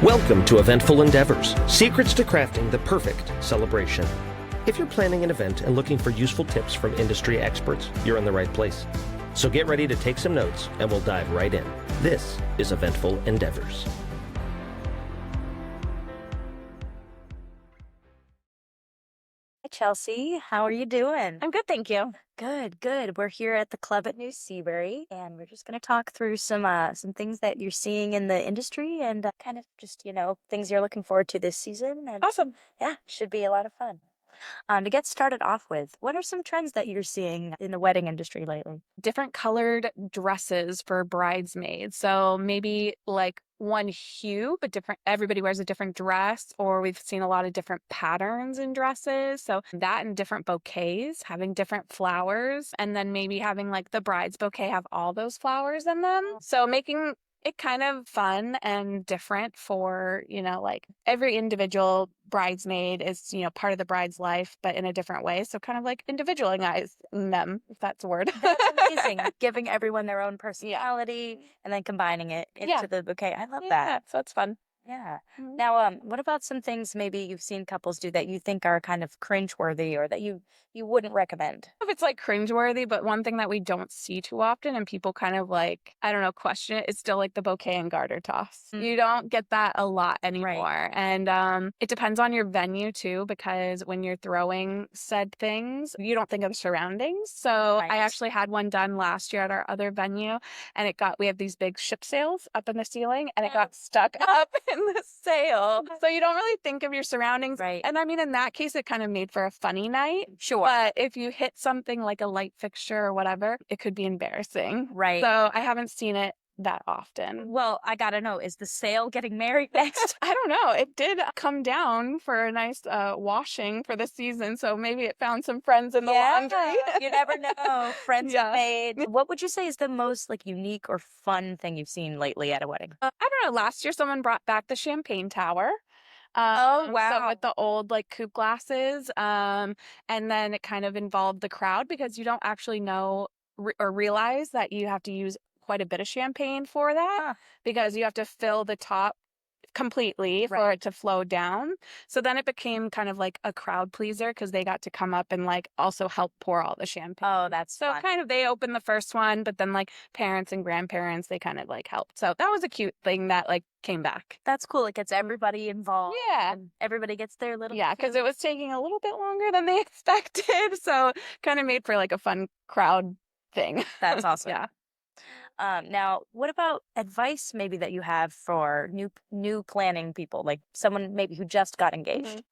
Welcome to Eventful Endeavors, secrets to crafting the perfect celebration. If you're planning an event and looking for useful tips from industry experts, you're in the right place. So get ready to take some notes and we'll dive right in. This is Eventful Endeavors. Hi, Chelsea. How are you doing? I'm good, thank you. Good. We're here at the club at New Seabury, and we're just going to talk through some things that you're seeing in the industry and kind of just, things you're looking forward to this season. And Awesome. yeah, should be a lot of fun. To get started off with, what are some trends that you're seeing in the wedding industry lately? Different colored dresses for bridesmaids. So maybe like one hue, but different, everybody wears a different dress, or we've seen a lot of different patterns in dresses. So that and different bouquets, having different flowers, and then maybe having like the bride's bouquet have all those flowers in them. So making it kind of fun and different for, like every individual bridesmaid is, part of the bride's life, but in a different way. So kind of like individualizing them, if that's a word. That's amazing. Giving everyone their own personality and then combining it into the bouquet. I love that. Yeah, so that's fun. Yeah. Mhm. Now, what about some things maybe you've seen couples do that you think are kind of cringeworthy or that you wouldn't recommend? If it's like cringeworthy, but one thing that we don't see too often and people kind of like, I don't know, question it, is still like the bouquet and garter toss. You don't get that a lot anymore. Right. And it depends on your venue too, because when you're throwing said things, you don't think of the surroundings. So Right. I actually had one done last year at our other venue, and we have these big ship sails up in the ceiling, and it got stuck up in the sail. So you don't really think of your surroundings. Right. And I mean, in that case, it kind of made for a funny night. Sure. But if you hit something like a light fixture or whatever, it could be embarrassing. Right. So I haven't seen it that often. Well, I gotta know, is the sale getting married next? I don't know. It did come down for a nice washing for the season. So maybe it found some friends in the laundry. You never know. Friends Yeah. made. What would you say is the most like unique or fun thing you've seen lately at a wedding? I don't know. Last year, someone brought back the champagne tower. Oh, So wow. with the old like coupe glasses, and then it kind of involved the crowd because you don't actually know or realize that you have to use quite a bit of champagne for that Huh. because you have to fill the top completely for Right. it to flow down. So then it became kind of like a crowd pleaser because they got to come up and like also help pour all the champagne. Oh, that's So fun. kind of they opened the first one, but then like parents and grandparents, they kind of like helped. So that was a cute thing that like came back. That's cool. It gets everybody involved. Yeah. And everybody gets their little. Yeah, because it was taking a little bit longer than they expected. So kind of made for like a fun crowd thing. That's awesome. Yeah. Now, what about advice maybe that you have for new planning people, like someone maybe who just got engaged? Mhm.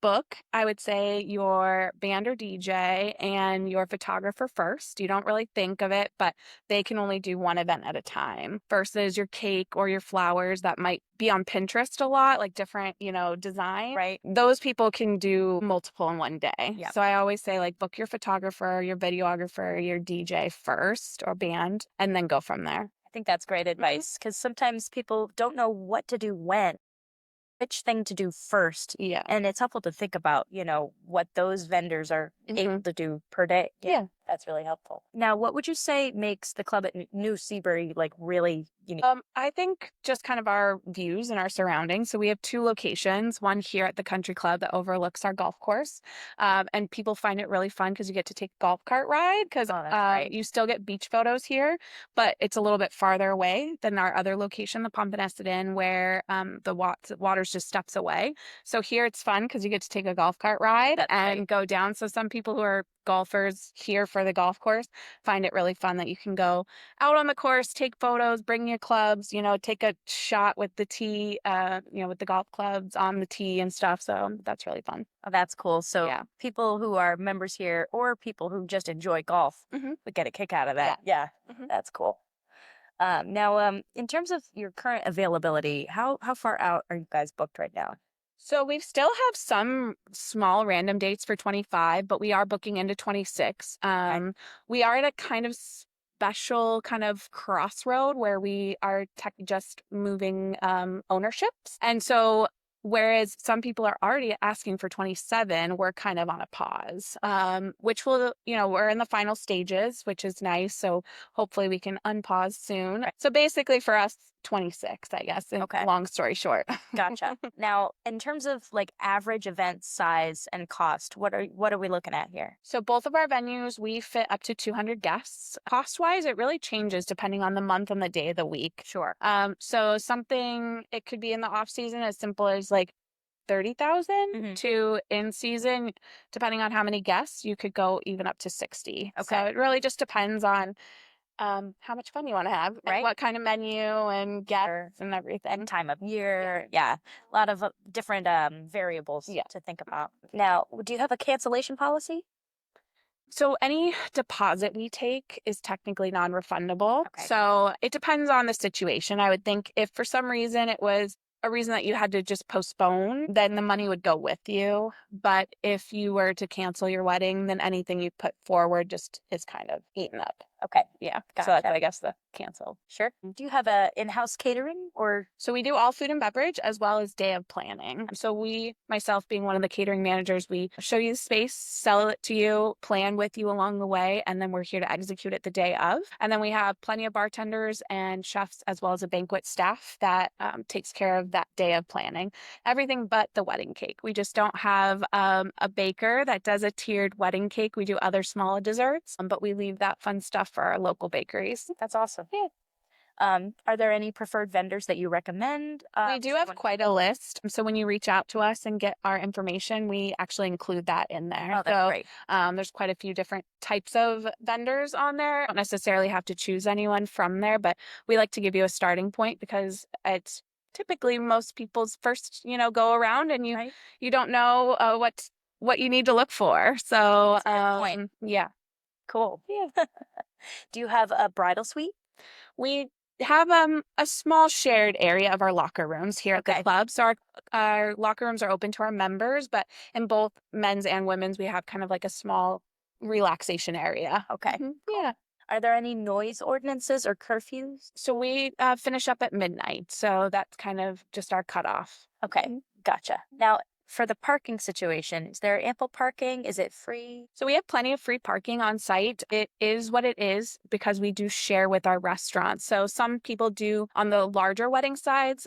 Book, I would say, your band or DJ and your photographer first. You don't really think of it, but they can only do one event at a time versus your cake or your flowers that might be on Pinterest a lot, like different, design. Right. Those people can do multiple in one day. Yep. So I always say like book your photographer, your videographer, your DJ first or band, and then go from there. I think that's great advice because sometimes people don't know what to do when, which thing to do first. Yeah. And it's helpful to think about, what those vendors are able to do per day. Yeah. That's really helpful. Now, what would you say makes the club at New Seabury like really unique? I think just kind of our views and our surroundings. So we have two locations, one here at the country club that overlooks our golf course. And people find it really fun because you get to take a golf cart ride because Oh, that's right. you still get beach photos here, but it's a little bit farther away than our other location, the Pompanesett Inn, where the water's just steps away. So here it's fun because you get to take a golf cart ride That's and right. go down. So some people who are golfers here for the golf course find it really fun that you can go out on the course, take photos, bring your clubs, take a shot with the tee, with the golf clubs on the tee and stuff. So that's really fun. Oh, that's cool. So Yeah. people who are members here or people who just enjoy golf Mhm. would get a kick out of that. Yeah, Mhm. that's cool. Now, in terms of your current availability, how far out are you guys booked right now? So we still have some small random dates for 25, but we are booking into 26. We are at a kind of special kind of crossroad where we are just moving ownerships. And so Whereas some people are already asking for 27, we're kind of on a pause, which will, we're in the final stages, which is nice. So hopefully we can unpause soon. Right. So basically for us, 26, I guess, Okay. long story short. Gotcha. Now, in terms of like average event size and cost, what are we looking at here? So both of our venues, we fit up to 200 guests. Cost-wise, it really changes depending on the month and the day of the week. Sure. So something, it could be in the off season as simple as like 30,000 to in season, depending on how many guests, you could go even up to 60. Okay. So it really just depends on how much fun you want to have, Right. and what kind of menu and guests and everything. And time of year. Yeah. A lot of different variables to think about. Now, do you have a cancellation policy? So any deposit we take is technically non-refundable. Okay. So it depends on the situation. I would think if for some reason it was a reason that you had to just postpone, then the money would go with you. But if you were to cancel your wedding, then anything you put forward just is kind of eaten up. Okay. Yeah. Gotcha. So that's, I guess, the cancel. Sure. Do you have a in-house catering or? So we do all food and beverage as well as day of planning. So we, myself being one of the catering managers, we show you the space, sell it to you, plan with you along the way, and then we're here to execute it the day of. And then we have plenty of bartenders and chefs as well as a banquet staff that takes care of that day of planning. Everything but the wedding cake. We just don't have a baker that does a tiered wedding cake. We do other small desserts, but we leave that fun stuff for our local bakeries. That's awesome. Yeah. Are there any preferred vendors that you recommend? We do have quite a list. So when you reach out to us and get our information, we actually include that in there. Oh, that's great. There's quite a few different types of vendors on there. You don't necessarily have to choose anyone from there, but we like to give you a starting point because it's typically most people's first, go around, and you don't know what you need to look for. So point. Yeah. Cool. Yeah. Do you have a bridal suite? We have a small shared area of our locker rooms here at the club. So our locker rooms are open to our members, but in both men's and women's, we have kind of like a small relaxation area. Okay. Cool. Yeah. Are there any noise ordinances or curfews? So we finish up at midnight. So that's kind of just our cutoff. Okay. Gotcha. Now, for the parking situation, is there ample parking? Is it free? So we have plenty of free parking on site. It is what it is because we do share with our restaurants. So some people do on the larger wedding sides,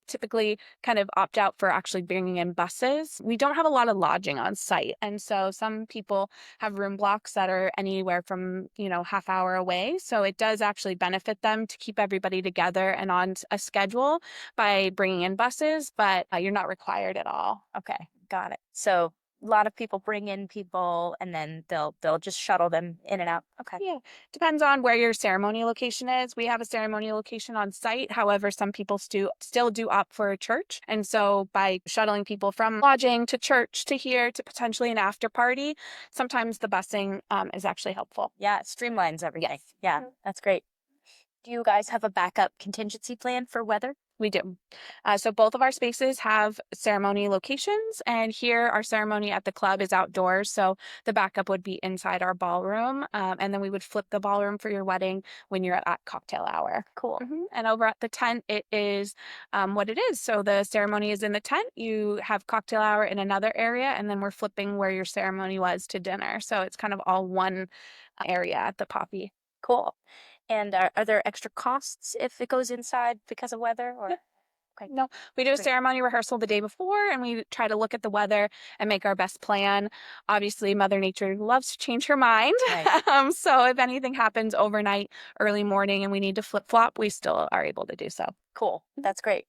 typically kind of opt out for actually bringing in buses. We don't have a lot of lodging on site. And so some people have room blocks that are anywhere from, half hour away. So it does actually benefit them to keep everybody together and on a schedule by bringing in buses, but you're not required at all. Okay, got it. So a lot of people bring in people and then they'll just shuttle them in and out. Okay. Yeah. Depends on where your ceremony location is. We have a ceremony location on site. However, some people still do opt for a church. And so by shuttling people from lodging to church to here to potentially an after party, sometimes the busing is actually helpful. Yeah, it streamlines everything. Yes. Yeah, that's great. Do you guys have a backup contingency plan for weather? We do. So both of our spaces have ceremony locations, and here our ceremony at the club is outdoors. So the backup would be inside our ballroom, and then we would flip the ballroom for your wedding when you're at cocktail hour. Cool. And over at the tent, it is what it is. So the ceremony is in the tent. You have cocktail hour in another area, and then we're flipping where your ceremony was to dinner. So it's kind of all one area at the Poppy. Cool. And are there extra costs if it goes inside because of weather? Or okay. No, we do a ceremony rehearsal the day before, and we try to look at the weather and make our best plan. Obviously, Mother Nature loves to change her mind. Right. So if anything happens overnight, early morning, and we need to flip-flop, we still are able to do so. Cool. That's great.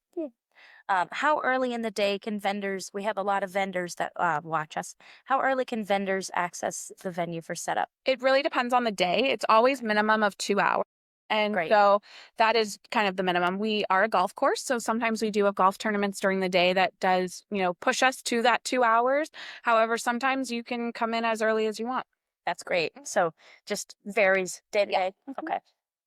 How early in the day can vendors, we have a lot of vendors that watch us. How early can vendors access the venue for setup? It really depends on the day. It's always minimum of 2 hours. And Great. So that is kind of the minimum. We are a golf course, so sometimes we do have golf tournaments during the day that does, push us to that 2 hours. However, sometimes you can come in as early as you want. That's great. So just varies day to day. Okay.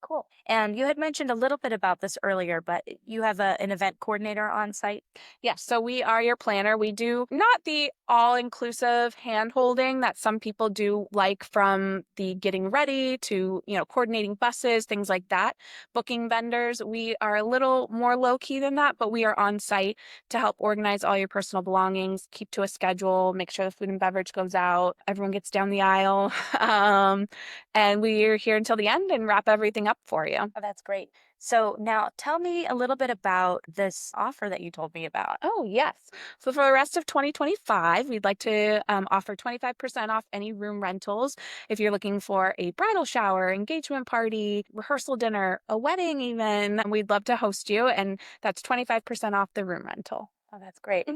Cool. And you had mentioned a little bit about this earlier, but you have an event coordinator on site? Yes, so we are your planner. We do not the all-inclusive hand-holding that some people do, like from the getting ready to, coordinating buses, things like that. Booking vendors, we are a little more low-key than that, but we are on site to help organize all your personal belongings, keep to a schedule, make sure the food and beverage goes out, everyone gets down the aisle. And we're here until the end and wrap everything up for you. Oh, that's great. So now tell me a little bit about this offer that you told me about. Oh, yes. So for the rest of 2025, we'd like to offer 25% off any room rentals. If you're looking for a bridal shower, engagement party, rehearsal dinner, a wedding even, we'd love to host you. And that's 25% off the room rental. Oh, that's great.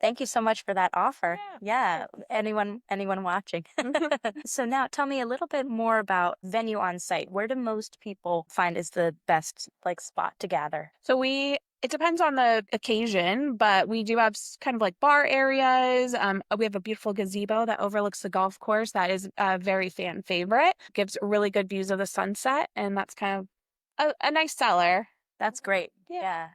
Thank you so much for that offer. Yeah. Anyone watching. So now tell me a little bit more about venue on site. Where do most people find is the best spot to gather? So it depends on the occasion, but we do have kind of like bar areas. We have a beautiful gazebo that overlooks the golf course. That is a very fan favorite. Gives really good views of the sunset, and that's kind of a nice seller. That's great. Yeah.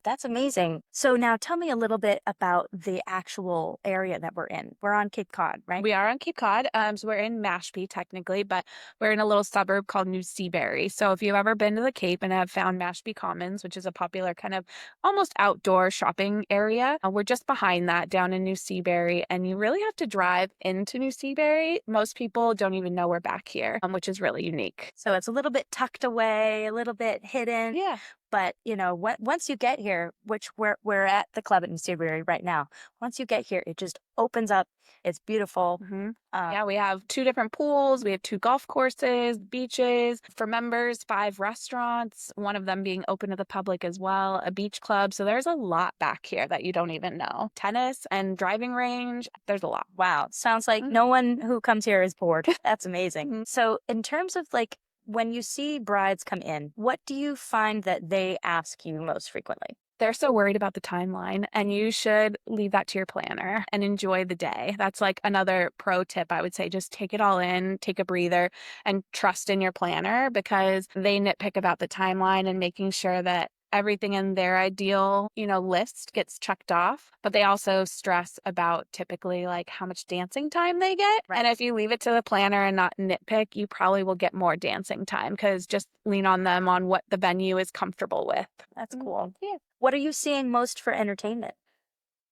That's amazing. So now tell me a little bit about the actual area that we're in. We're on Cape Cod, right? We are on Cape Cod. So we're in Mashpee technically, but we're in a little suburb called New Seabury. So if you've ever been to the Cape and have found Mashpee Commons, which is a popular kind of almost outdoor shopping area, we're just behind that down in New Seabury. And you really have to drive into New Seabury. Most people don't even know we're back here, which is really unique. So it's a little bit tucked away, a little bit hidden. Yeah. But, once you get here, which we're at the club at New Seabury right now, once you get here, it just opens up. It's beautiful. Yeah, we have 2 different pools. We have 2 golf courses, beaches. For members, 5 restaurants, one of them being open to the public as well, a beach club. So there's a lot back here that you don't even know. Tennis and driving range, there's a lot. Wow. Sounds like no one who comes here is bored. That's amazing. So in terms of when you see brides come in, what do you find that they ask you most frequently? They're so worried about the timeline, and you should leave that to your planner and enjoy the day. That's another pro tip I would say. Just take it all in, take a breather, and trust in your planner, because they nitpick about the timeline and making sure that everything in their ideal, list gets checked off. But they also stress about typically how much dancing time they get. Right. And if you leave it to the planner and not nitpick, you probably will get more dancing time, because just lean on them on what the venue is comfortable with. That's cool. Yeah. What are you seeing most for entertainment?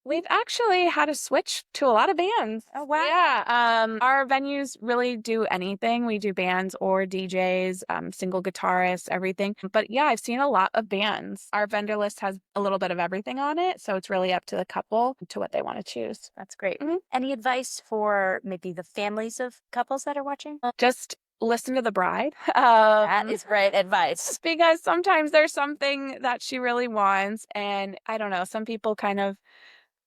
We've actually had a switch to a lot of bands. Oh, wow. Yeah. Our venues really do anything. We do bands or DJs, single guitarists, everything. But yeah, I've seen a lot of bands. Our vendor list has a little bit of everything on it. So it's really up to the couple to what they want to choose. That's great. Any advice for maybe the families of couples that are watching? Just listen to the bride. That is great advice. Because sometimes there's something that she really wants. And I don't know, some people kind of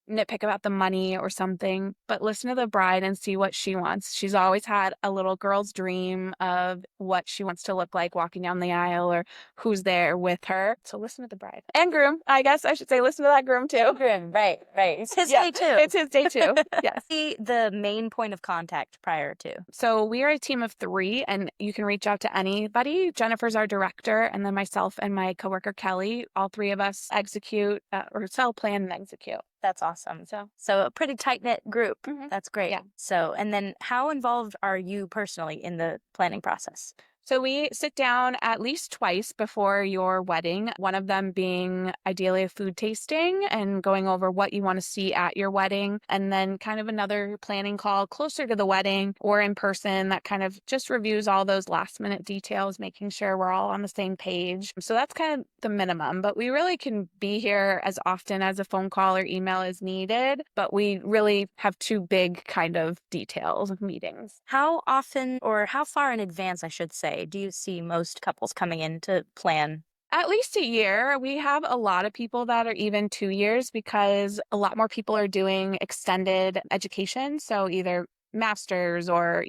nitpick about the money or something, but listen to the bride and see what she wants. She's always had a little girl's dream of what she wants to look like walking down the aisle, or who's there with her. So listen to the bride and groom. I guess I should say listen to that groom too. Groom, right. It's his day too. It's his day too. Yes. The main point of contact prior to. So we are a team of 3, and you can reach out to anybody. Jennifer's our director, and then myself and my coworker Kelly. All 3 of us execute or sell, plan, and execute. That's awesome. So a pretty tight-knit group. That's great. Yeah. So, and then how involved are you personally in the planning process? So we sit down at least twice before your wedding, one of them being ideally a food tasting and going over what you want to see at your wedding, and then kind of another planning call closer to the wedding or in person that kind of just reviews all those last minute details, making sure we're all on the same page. So that's kind of the minimum, but we really can be here as often as a phone call or email is needed, but we really have 2 big kind of details of meetings. How often, or how far in advance, I should say, do you see most couples coming in to plan? At least a year. We have a lot of people that are even 2 years, because a lot more people are doing extended education. So either masters or,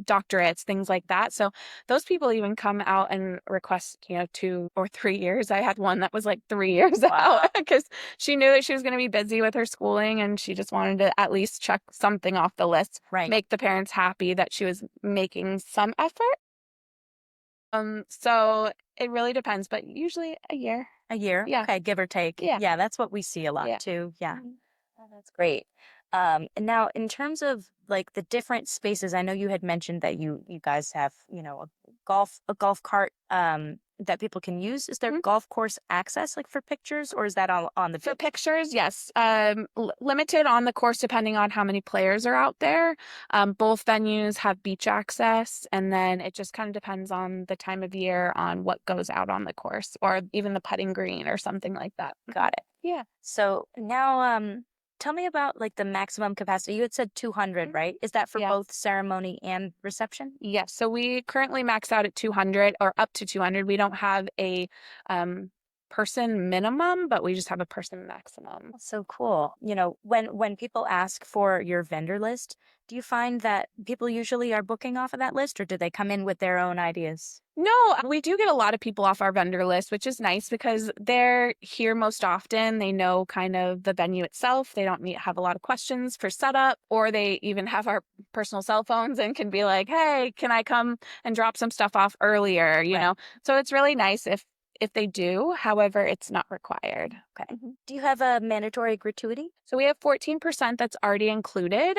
doctorates, things like that. So those people even come out and request, 2 or 3 years. I had one that was 3 years out, because she knew that she was going to be busy with her schooling, and she just wanted to at least check something off the list, right? Make the parents happy that she was making some effort. So it really depends, but usually a year. A year? Yeah. Okay, give or take. Yeah. Yeah, that's what we see a lot Yeah. too. Yeah. Mhm. Oh, that's great. And now in terms of like the different spaces, I know you had mentioned that you guys have, a golf cart that people can use. Is there Mhm. golf course access like for pictures, or is that all on the For beach? pictures, yes. Limited on the course depending on how many players are out there. Both venues have beach access, and then it just kind of depends on the time of year on what goes out on the course, or even the putting green or something like that. Got it. Yeah. So now tell me about like the maximum capacity. You had said 200, Mhm. right? Is that for Yeah. both ceremony and reception? Yes. So we currently max out at 200 or up to 200. We don't have a person minimum, but we just have a person maximum. That's so cool. When people ask for your vendor list, do you find that people usually are booking off of that list, or do they come in with their own ideas? No, we do get a lot of people off our vendor list, which is nice because they're here most often. They know kind of the venue itself. They don't have a lot of questions for setup, or they even have our personal cell phones and can be like, "Hey, can I come and drop some stuff off earlier?" Right. So it's really nice if they do. However, it's not required. Okay. Do you have a mandatory gratuity? So we have 14% that's already included.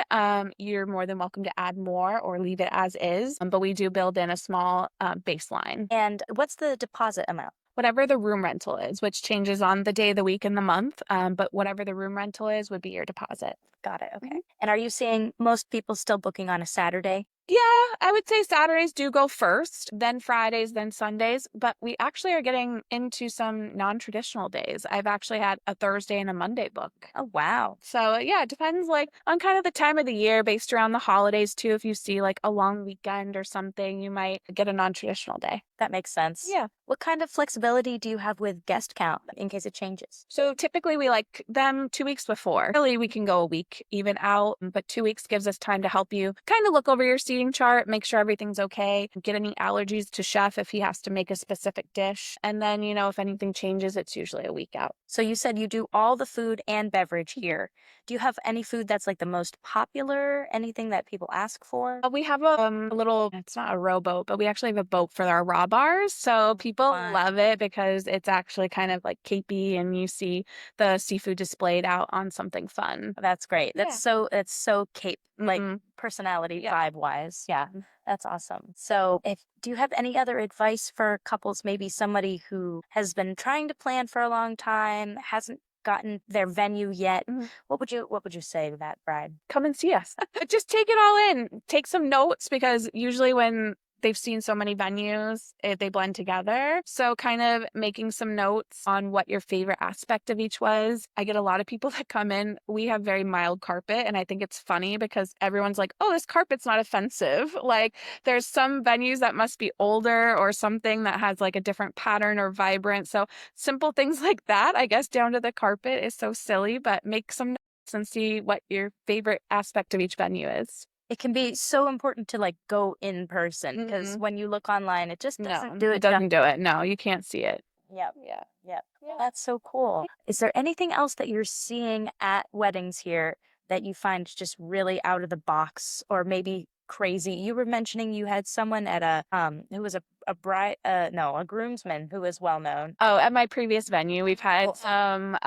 You're more than welcome to add more or leave it as is, but we do build in a small baseline. And what's the deposit amount? Whatever the room rental is, which changes on the day of the week and the month, but whatever the room rental is would be your deposit. Got it. Okay. Mhm. And are you seeing most people still booking on a Saturday? Yeah, I would say Saturdays do go first, then Fridays, then Sundays, but we actually are getting into some non-traditional days. I've actually had a Thursday and a Monday book. Oh, wow. So yeah, it depends like on kind of the time of the year based around the holidays too. If you see like a long weekend or something, you might get a non-traditional day. That makes sense. Yeah. What kind of flexibility do you have with guest count in case it changes? So typically we like them 2 weeks before. Really, we can go a week even out, but 2 weeks gives us time to help you kind of look over your seating chart, make sure everything's okay, get any allergies to chef if he has to make a specific dish. And then, if anything changes, it's usually a week out. So you said you do all the food and beverage here. Do you have any food that's like the most popular? Anything that people ask for? We have a little, it's not a rowboat, but we actually have a boat for our raw bars. So people Fun. love it because it's actually kind of like capey and you see the seafood displayed out on something fun. That's great. Yeah. That's so Cape, like Mhm. personality Yeah. vibe wise. Yeah. Mhm. That's awesome. So do you have any other advice for couples, maybe somebody who has been trying to plan for a long time, hasn't gotten their venue yet? Mhm. What would you say to that bride? Come and see us. Just take it all in. Take some notes because usually when they've seen so many venues, they blend together. So kind of making some notes on what your favorite aspect of each was. I get a lot of people that come in. We have very mild carpet, and I think it's funny because everyone's like, "Oh, this carpet's not offensive." Like there's some venues that must be older or something that has like a different pattern or vibrant. So simple things like that, I guess, down to the carpet is so silly, but make some notes and see what your favorite aspect of each venue is. It can be so important to like go in person because Mhm. when you look online, it just No, doesn't do it it doesn't do it. No, you can't see it. Yep. Yeah. Yep. Yeah. That's so cool. Is there anything else that you're seeing at weddings here that you find just really out of the box or maybe crazy? You were mentioning you had someone at who was a bride no, a groomsman who was well known. Oh, at my previous venue, we've had Cool. some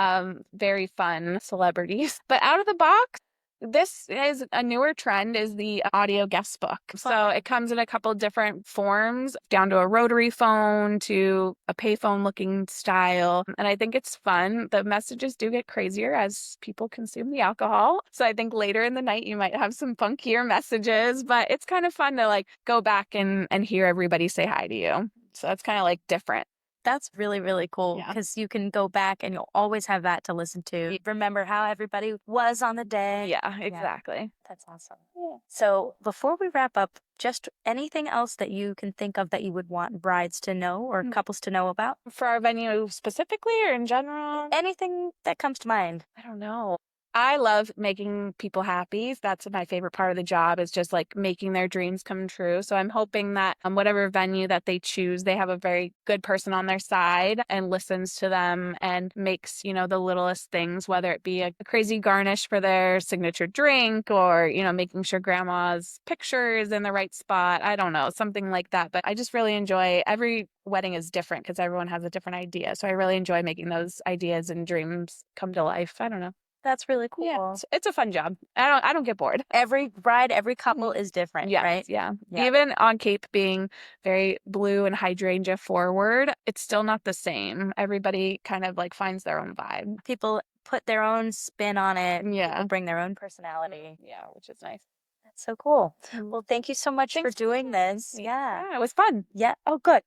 very fun celebrities. But out of the box, this is a newer trend is the audio guest book. So Fun. it comes in a couple different forms, down to a rotary phone to a payphone looking style. And I think it's fun. The messages do get crazier as people consume the alcohol. So I think later in the night you might have some funkier messages, but it's kind of fun to like go back and hear everybody say hi to you. So that's kind of like different. That's really, really cool Yeah. because you can go back and you'll always have that to listen to. Remember how everybody was on the day. Yeah, exactly. That's awesome. Yeah. So before we wrap up, just anything else that you can think of that you would want brides to know or couples to know about? For our venue specifically or in general? Anything that comes to mind. I don't know. I love making people happy. That's my favorite part of the job, is just like making their dreams come true. So I'm hoping that whatever venue that they choose, they have a very good person on their side and listens to them and makes, the littlest things, whether it be a crazy garnish for their signature drink or, making sure grandma's picture is in the right spot. I don't know, something like that. But I just really enjoy, every wedding is different because everyone has a different idea. So I really enjoy making those ideas and dreams come to life. I don't know. That's really cool. Yeah, it's a fun job. I don't get bored. Every bride, every couple is different, Yes, right? yeah. Yeah. Even on Cape being very blue and hydrangea forward, it's still not the same. Everybody kind of like finds their own vibe. People put their own spin on it. Yeah. People bring their own personality. Yeah, which is nice. That's so cool. Well, thank you so much for Thanks. doing this. Yeah. Yeah, it was fun. Yeah. Oh, good.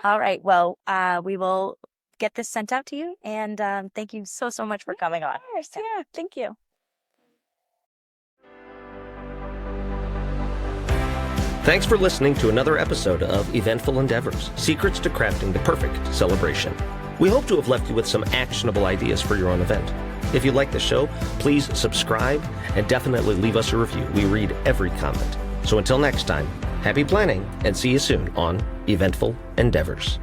All right. Well, we will get this sent out to you. And thank you so much for coming on. Of course, yeah. Thank you. Thanks for listening to another episode of Eventful Endeavors, Secrets to Crafting the Perfect Celebration. We hope to have left you with some actionable ideas for your own event. If you like the show, please subscribe and definitely leave us a review. We read every comment. So until next time, happy planning and see you soon on Eventful Endeavors.